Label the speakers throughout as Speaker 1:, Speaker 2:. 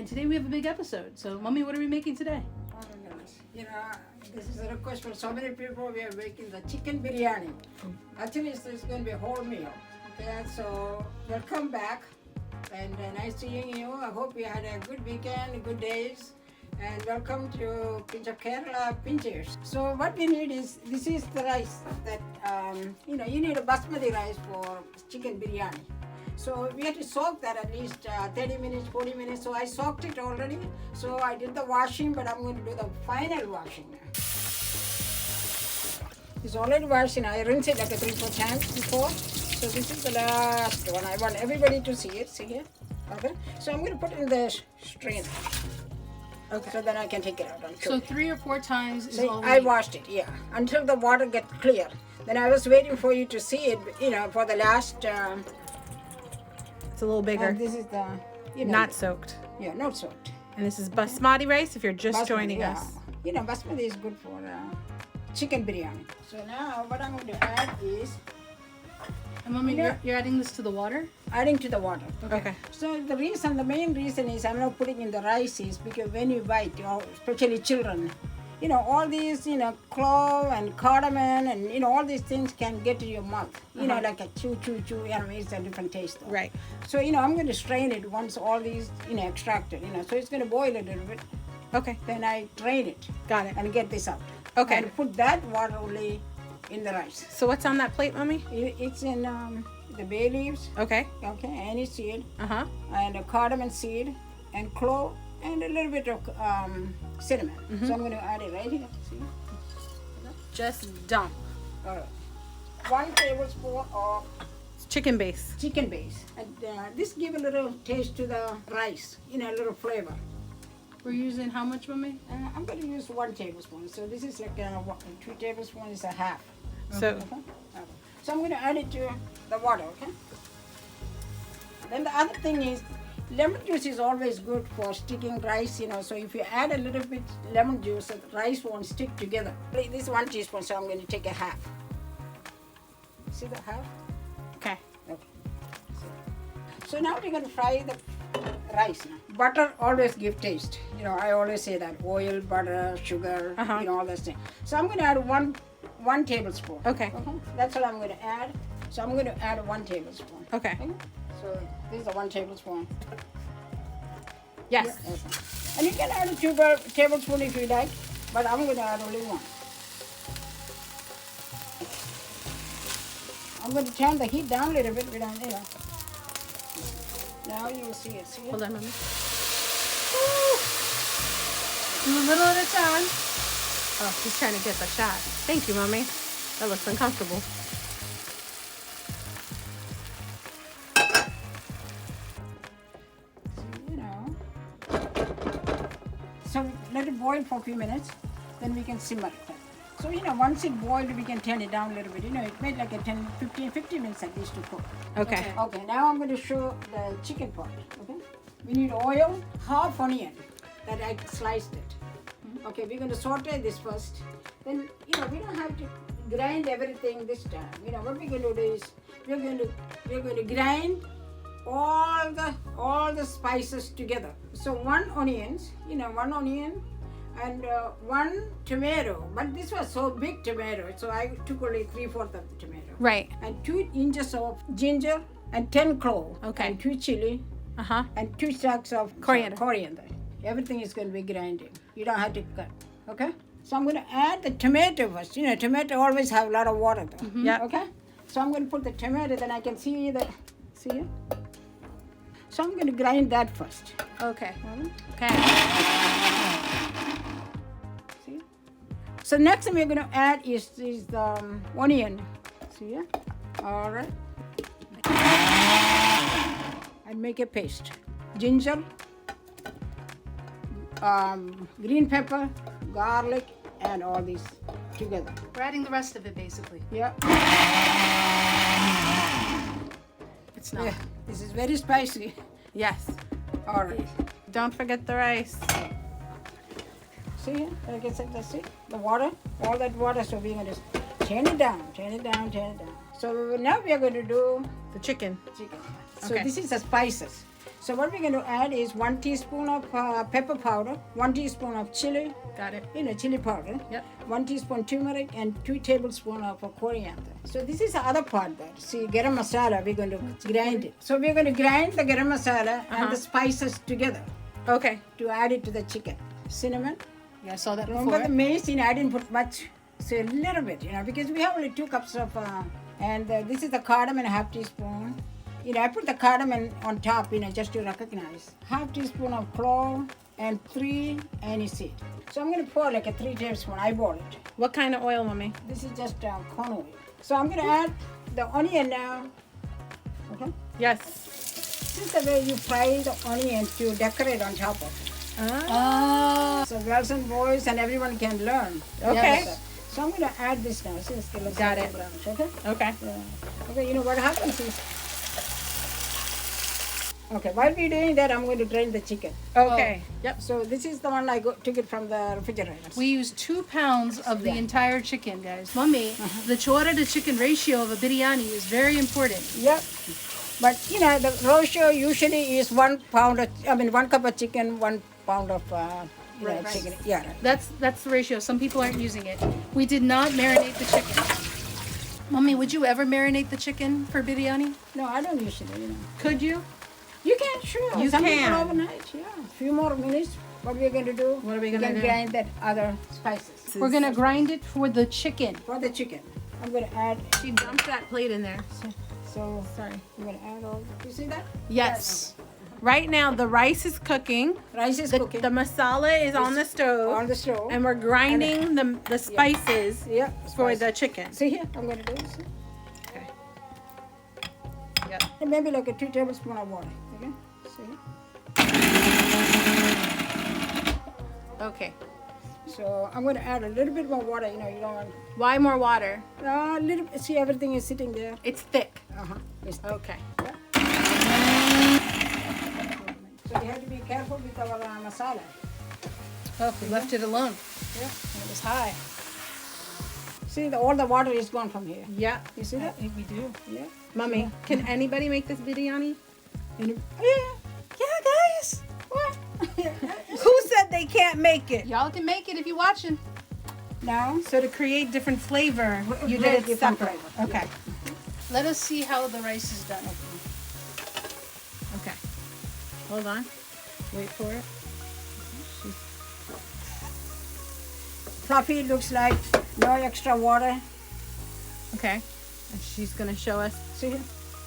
Speaker 1: And today we have a big episode. So, Mommy, what are we making today?
Speaker 2: Oh my goodness. You know, this is a request for so many people. We are making the chicken biryani. Actually, it's going to be a whole meal. Okay, so welcome back. And nice seeing you. I hope you had a good weekend, good days. And welcome to Pinch of Kerala Pinchers. So what we need is, this is the rice that, you need a basmati rice for chicken biryani. So we have to soak that at least 30 minutes, 40 minutes. So I soaked it already. So I did the washing, but I'm going to do the final washing now. It's already washed and I rinsed it like 3-4 times before. So this is the last one. I want everybody to see it. See here? Okay. So I'm going to put it in the strainer. Okay. So then I can take it out.
Speaker 1: So 3 or 4 times is all
Speaker 2: I washed it, yeah, until the water gets clear. Then I was waiting for you to see it, for the last.
Speaker 3: It's a little bigger.
Speaker 2: This is the.
Speaker 3: Not soaked.
Speaker 2: Yeah, not soaked.
Speaker 3: And this is basmati rice if you're just
Speaker 2: Basmati,
Speaker 3: joining us.
Speaker 2: Basmati is good for chicken biryani. So now what I'm going to add is.
Speaker 1: And Mommy, you're adding this to the water?
Speaker 2: Adding to the water.
Speaker 3: Okay.
Speaker 2: So the main reason is I'm not putting in the rice is because when you bite, especially children, all these, clove and cardamom and, all these things can get in your mouth. Like a chew, it's a different taste. Though.
Speaker 3: Right.
Speaker 2: So, I'm going to strain it once all these, extracted, so it's going to boil a little bit.
Speaker 3: Okay.
Speaker 2: Then I drain it.
Speaker 3: Got it.
Speaker 2: And get this out.
Speaker 3: Okay.
Speaker 2: And put that water only in the rice.
Speaker 3: So what's on that plate, Mommy?
Speaker 2: It's in the bay leaves.
Speaker 3: Okay.
Speaker 2: Okay, any seed.
Speaker 3: Uh-huh.
Speaker 2: And a cardamom seed and clove and a little bit of cinnamon. Mm-hmm. So I'm going to add it right here. See?
Speaker 3: Just dump.
Speaker 2: All right. 1 tablespoon of
Speaker 3: Chicken base.
Speaker 2: chicken base. And this gives a little taste to the rice, a little flavor.
Speaker 1: We're using how much, Mommy?
Speaker 2: I'm going to use 1 tablespoon. So this is like 2 tablespoons is a half.
Speaker 3: So,
Speaker 2: Okay. So I'm going to add it to the water, okay? Then the other thing is, lemon juice is always good for sticking rice, so if you add a little bit lemon juice, the rice won't stick together. This is 1 teaspoon, so I'm going to take a half. See the half?
Speaker 3: okay.
Speaker 2: Okay. So now we're going to fry the rice now. Butter always give taste. I always say that. Oil, butter, sugar, all those things. So I'm going to add one tablespoon.
Speaker 3: Okay.
Speaker 2: That's what I'm going to add. So I'm going to add 1 tablespoon.
Speaker 3: Okay.
Speaker 2: So this is a 1 tablespoon.
Speaker 3: Yes.
Speaker 2: Okay. And you can add a 2 tablespoons if you like, but I'm going to add only 1. I'm going to turn the heat down a little bit. Now you will see it. See it?
Speaker 3: Hold on, Mommy.
Speaker 1: Do a little at a time.
Speaker 3: Oh, she's trying to get the shot. Thank you, Mommy. That looks uncomfortable.
Speaker 2: So let it boil for a few minutes, then we can simmer it. So, once it boiled, we can turn it down a little bit. It made like 15 minutes at least to cook.
Speaker 3: Okay.
Speaker 2: Okay, now I'm going to show the chicken part. Okay. We need oil, half onion that I sliced it. Okay, we're going to saute this first. Then, we don't have to grind everything this time. What we're going to do is we're going to grind all the spices together. So 1 onion, and 1 tomato. But this was so big tomato, so I took only 3/4 of the tomato.
Speaker 3: Right.
Speaker 2: And 2 inches of ginger and 10 cloves.
Speaker 3: Okay.
Speaker 2: And 2 chili.
Speaker 3: Uh-huh.
Speaker 2: And 2 stalks of coriander. Everything is going to be grinding. You don't have to cut. Okay? So I'm going to add the tomato first. Tomato always have a lot of water though.
Speaker 3: Mm-hmm. Yeah.
Speaker 2: Okay? So I'm going to put the tomato, then I can see it. So I'm going to grind that first.
Speaker 3: Okay. Okay.
Speaker 2: See? So next thing we're going to add is the onion. See? All right. And make a paste. Ginger, green pepper, garlic, and all these together.
Speaker 1: We're adding the rest of it, basically.
Speaker 2: Yeah.
Speaker 1: It's not.
Speaker 2: Yeah. This is very spicy.
Speaker 3: Yes.
Speaker 2: All right.
Speaker 3: Don't forget the rice.
Speaker 2: See, like I said, that's it. The water, all that water. So we're going to turn it down. So now we are going to do
Speaker 3: The chicken.
Speaker 2: chicken. So
Speaker 3: Okay.
Speaker 2: this is the spices. So what we're going to add is 1 teaspoon of pepper powder, 1 teaspoon of chili,
Speaker 1: Got it.
Speaker 2: chili powder,
Speaker 1: Yep.
Speaker 2: 1 teaspoon turmeric, and 2 tablespoons of coriander. So this is the other part there. See, garam masala, we're going to grind it. So we're going to grind the garam masala and the spices together
Speaker 3: Okay.
Speaker 2: to add it to the chicken. Cinnamon.
Speaker 1: Yeah, I saw that
Speaker 2: Remember
Speaker 1: before.
Speaker 2: the mace, I didn't put much, so a little bit, because we have only 2 cups of, and this is the cardamom, 1/2 teaspoon. I put the cardamom on top, just to recognize. 1/2 teaspoon of clove and 3 anise seed. So I'm going to pour like a 3 tablespoons. I boil it.
Speaker 3: What kind of oil, mommy?
Speaker 2: This is just corn oil. So I'm going to add the onion now. Okay.
Speaker 3: Yes.
Speaker 2: This is the way you fry the onion to decorate on top of it.
Speaker 1: Oh.
Speaker 2: So girls and boys and everyone can learn.
Speaker 3: Okay.
Speaker 2: So I'm going to add this now. See, it's
Speaker 3: Got it.
Speaker 2: Okay.
Speaker 3: Okay.
Speaker 2: Okay. What happens is. Okay. While we're doing that, I'm going to drain the chicken.
Speaker 3: Okay.
Speaker 1: Yep.
Speaker 2: So this is the one I took it from the refrigerator.
Speaker 1: We use 2 pounds of the entire chicken, guys. Mummy, the chora to chicken ratio of a biryani is very important.
Speaker 2: Yep. But the ratio usually is 1 pound. 1 cup of chicken, 1 pound of
Speaker 1: Right.
Speaker 2: chicken. Yeah. Right.
Speaker 1: That's the ratio. Some people aren't using it. We did not marinate the chicken. Mummy, would you ever marinate the chicken for biryani?
Speaker 2: No, I don't usually.
Speaker 3: Could you?
Speaker 2: You can, sure.
Speaker 3: You
Speaker 2: Some
Speaker 3: can.
Speaker 2: people overnight, yeah. A few more minutes. What we're going to do?
Speaker 3: What are we gonna do?
Speaker 2: Grind that other spices
Speaker 1: We're gonna grind it for the chicken.
Speaker 2: for the chicken. I'm going to add.
Speaker 3: She dumped that plate in there.
Speaker 2: So
Speaker 3: Sorry.
Speaker 2: I'm going to add all. You see that?
Speaker 3: Yes. Right now the rice is cooking.
Speaker 2: Rice is
Speaker 3: The
Speaker 2: cooking
Speaker 3: masala is on the stove.
Speaker 2: on the stove.
Speaker 3: And we're grinding the spices
Speaker 2: Yeah.
Speaker 3: for
Speaker 2: spice.
Speaker 3: the chicken.
Speaker 2: See here, I'm going to do this.
Speaker 3: Okay. Yep.
Speaker 2: And maybe like a 2 tablespoons of water. Okay. See here.
Speaker 3: Okay.
Speaker 2: So I'm going to add a little bit more water. You don't want.
Speaker 3: Why more water?
Speaker 2: A little. See, everything is sitting there.
Speaker 3: It's thick.
Speaker 2: It's
Speaker 3: Okay.
Speaker 2: So you have to be careful with our masala.
Speaker 1: Oh, we left it alone.
Speaker 2: Yeah.
Speaker 1: It was high.
Speaker 2: See, all the water is gone from here.
Speaker 3: Yeah.
Speaker 2: You see that?
Speaker 1: We do.
Speaker 2: Yeah.
Speaker 3: Mommy, can anybody make this biryani?
Speaker 2: Yeah.
Speaker 3: Yeah, guys.
Speaker 2: What?
Speaker 3: Who said they can't make it?
Speaker 1: Y'all can make it if you're watching.
Speaker 2: Now,
Speaker 3: So to create different flavor, you
Speaker 2: Very
Speaker 3: did it
Speaker 2: different
Speaker 3: separate.
Speaker 2: flavor.
Speaker 3: Okay.
Speaker 1: Let us see how the rice is done.
Speaker 3: Okay. Hold on. Wait for it.
Speaker 2: fluffy looks like no extra water.
Speaker 3: Okay. And she's gonna show us.
Speaker 2: See here?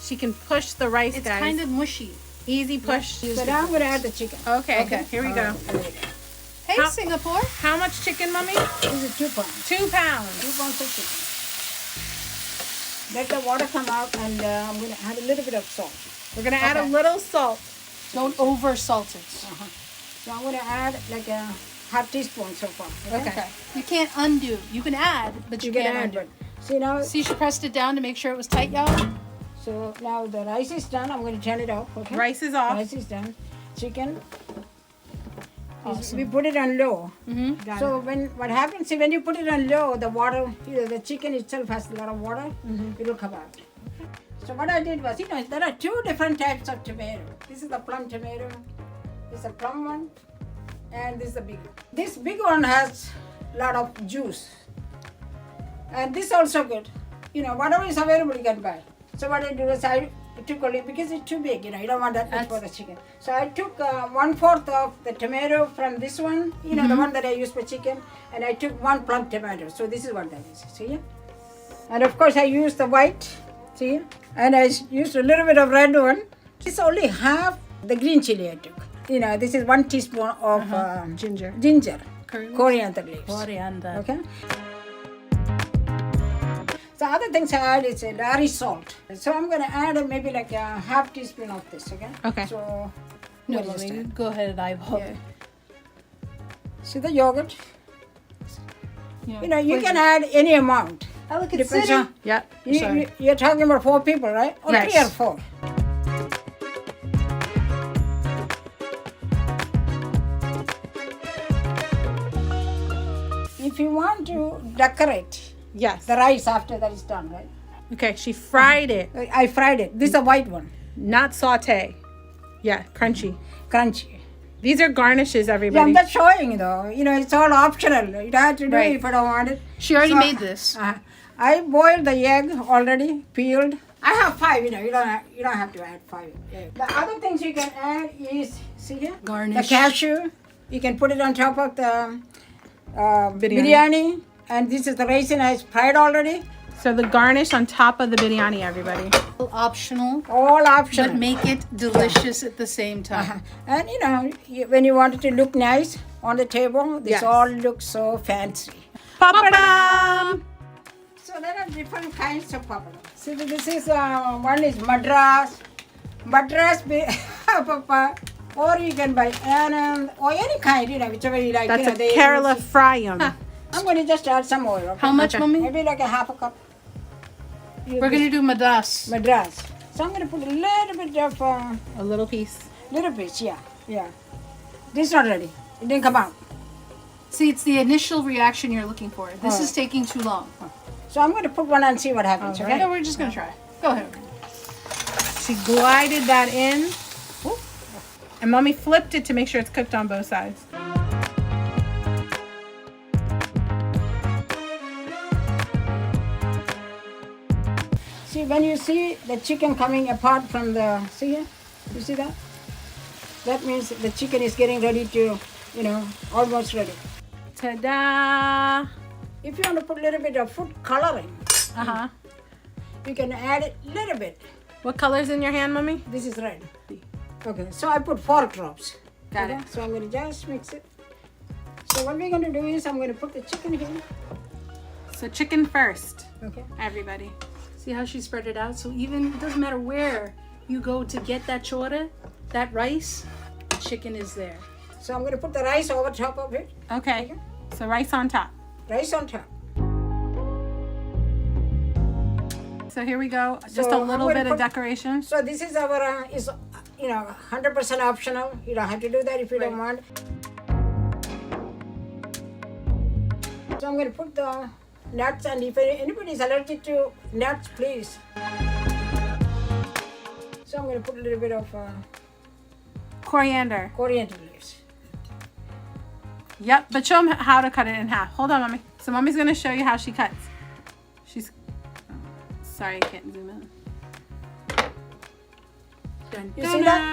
Speaker 3: She can push the rice,
Speaker 1: It's
Speaker 3: guys.
Speaker 1: kind of mushy.
Speaker 3: Easy push.
Speaker 2: So now I'm going to add the chicken.
Speaker 3: Okay. Here we go.
Speaker 1: Hey,
Speaker 3: How-
Speaker 1: Singapore.
Speaker 3: How much chicken, Mommy?
Speaker 2: This is 2 pounds.
Speaker 3: 2 pounds.
Speaker 2: 2 pounds of chicken. Let the water come out and I'm going to add a little bit of salt.
Speaker 3: We're gonna add a
Speaker 2: Okay.
Speaker 3: little salt.
Speaker 1: Don't over salt it.
Speaker 2: So I'm going to add like a half teaspoon so far.
Speaker 1: Okay. You can't undo. You can add, but you,
Speaker 2: You can
Speaker 1: can't
Speaker 2: add,
Speaker 1: undo.
Speaker 2: but see now,
Speaker 1: See, she pressed it down to make sure it was tight, y'all.
Speaker 2: so now the rice is done. I'm going to turn it off. Okay.
Speaker 3: Rice is off.
Speaker 2: Rice is done. Chicken.
Speaker 1: Awesome.
Speaker 2: We put it on low.
Speaker 1: Mm-hmm.
Speaker 2: So what happens is when you put it on low, the water, the chicken itself has a lot of water. It will come out. So what I did was, there are 2 different types of tomato. This is the plum tomato. This is the plum one, and this is the big one. This big one has a lot of juice, and this also good. Whatever is available you can buy. So what I did was I took only because it's too big. You don't want that much for the chicken. So I took 1/4 of the tomato from this one. The one that I use for chicken, and I took 1 plum tomato. So this is what that is. See? And of course I used the white. See? And I used a little bit of red one. It's only half the green chili I took. This is 1 teaspoon of
Speaker 3: Ginger.
Speaker 2: ginger,
Speaker 1: Curry leaves?
Speaker 2: coriander leaves.
Speaker 1: Coriander.
Speaker 2: Okay. So other things I add is a dairy salt. So I'm going to add maybe like a half teaspoon of this. Okay.
Speaker 3: Okay.
Speaker 2: So
Speaker 1: No,
Speaker 2: what is this
Speaker 1: mommy,
Speaker 2: time?
Speaker 1: go ahead. I hope.
Speaker 2: Yeah. See the yogurt?
Speaker 1: Yeah.
Speaker 2: You can add any amount.
Speaker 1: Oh, look, it's
Speaker 2: Depends
Speaker 1: sitting.
Speaker 2: on.
Speaker 3: Yep.
Speaker 1: Sorry.
Speaker 2: You're talking about 4 people, right? Or
Speaker 3: Yes.
Speaker 2: 3 or 4. If you want to decorate
Speaker 3: Yes.
Speaker 2: the rice after that is done, right?
Speaker 3: Okay, she fried it,
Speaker 2: I fried it. This is a white one.
Speaker 3: not saute. Yeah, crunchy.
Speaker 2: Crunchy.
Speaker 3: These are garnishes,
Speaker 2: Yeah,
Speaker 3: everybody.
Speaker 2: I'm just showing though. You know, it's all optional. You don't have to do
Speaker 1: Right.
Speaker 2: it if you don't want it.
Speaker 1: She already
Speaker 2: So,
Speaker 1: made this.
Speaker 2: I boiled the egg already, peeled. I have 5. You know, you don't have to add 5 eggs. The other things you can add is, see here,
Speaker 1: Garnish.
Speaker 2: the cashew. You can put it on top of the biryani. And this is the raisin I fried already.
Speaker 3: So the garnish on top of the biryani, everybody.
Speaker 1: Optional,
Speaker 2: All optional.
Speaker 1: but make it delicious at the same time.
Speaker 2: And you know, when you want it to look nice on the table, this
Speaker 3: Yes.
Speaker 2: all looks so fancy.
Speaker 3: Papadam!
Speaker 2: So there are different kinds of papadam. See, this is one is Madras papa, or you can buy Anand, or any kind, you know, whichever you like.
Speaker 3: That's
Speaker 2: you know,
Speaker 3: a
Speaker 2: they
Speaker 3: Kerala
Speaker 2: use-
Speaker 3: fryam.
Speaker 2: I'm going to just add some oil. Okay?
Speaker 1: How much,
Speaker 3: Okay.
Speaker 1: Mommy?
Speaker 2: Maybe like a half a cup.
Speaker 1: We're gonna do Madras.
Speaker 2: Madras. So I'm going to put a little bit of
Speaker 3: A little piece.
Speaker 2: little bit, yeah. This is not ready. It didn't come out.
Speaker 1: See, it's the initial reaction you're looking for. This
Speaker 2: Oh.
Speaker 1: is taking too long.
Speaker 2: So I'm going to put one and see what happens.
Speaker 3: All
Speaker 2: Okay.
Speaker 1: No, we're just gonna try. Go ahead.
Speaker 3: She glided that in. Ooh. And Mommy flipped it to make sure it's cooked on both sides.
Speaker 2: See, when you see the chicken coming apart from the, see here? You see that? That means the chicken is getting ready to, you know, almost ready.
Speaker 3: Ta-da!
Speaker 2: If you want to put a little bit of food coloring,
Speaker 3: Uh-huh.
Speaker 2: you can add it a little bit.
Speaker 3: What color's in your hand, Mommy?
Speaker 2: This is red. Okay, so I put 4 drops.
Speaker 3: Got
Speaker 2: Okay,
Speaker 3: it.
Speaker 2: so I'm going to just mix it. So what we're going to do is I'm going to put the chicken here.
Speaker 3: So chicken first,
Speaker 2: Okay.
Speaker 3: everybody.
Speaker 1: See how she spread it out? So even, it doesn't matter where you go to get that chora, that rice, the chicken is there.
Speaker 2: So I'm going to put the rice over top of it.
Speaker 3: Okay. So rice on top.
Speaker 2: Rice on top.
Speaker 3: So here we go. Just
Speaker 2: So
Speaker 3: a
Speaker 2: I'm
Speaker 3: little
Speaker 2: gonna
Speaker 3: bit of
Speaker 2: put-
Speaker 3: decoration.
Speaker 2: So this is our, is you know, 100% optional. You don't have to do that if you don't want. So I'm going to put the nuts, and if anybody is allergic to nuts, please. So I'm going to put a little bit of
Speaker 3: Coriander.
Speaker 2: coriander leaves.
Speaker 3: Yep, but show them how to cut it in half. Hold on, Mommy. So Mommy's going to show you how she cuts. She's... Sorry, I can't zoom in. Dun,
Speaker 2: You see that?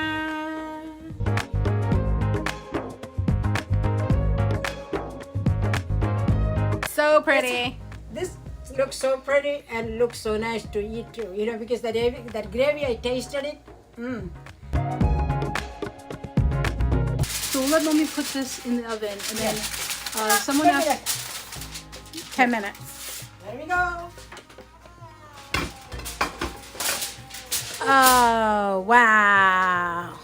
Speaker 3: So pretty.
Speaker 2: This looks so pretty and looks so nice to eat too. You know, because that gravy, I tasted it.
Speaker 1: So we'll let Mommy put this in the oven and then someone
Speaker 2: Look at
Speaker 1: else.
Speaker 2: that.
Speaker 3: 10 minutes.
Speaker 2: There we go.
Speaker 3: Oh, wow.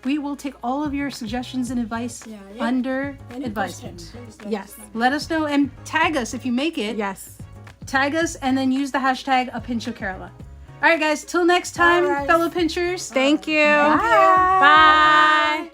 Speaker 1: We will take all of your suggestions and advice
Speaker 2: Yeah.
Speaker 1: under
Speaker 2: Any
Speaker 1: advisement.
Speaker 2: questions, please let
Speaker 3: Yes.
Speaker 2: us know.
Speaker 1: Let us know and tag us if you make it.
Speaker 3: Yes.
Speaker 1: Tag us and then use the hashtag a pinch of Kerala. All right, guys. Till next time,
Speaker 2: All right.
Speaker 1: fellow pinchers.
Speaker 3: Thank you.
Speaker 2: Thank you.
Speaker 3: Bye.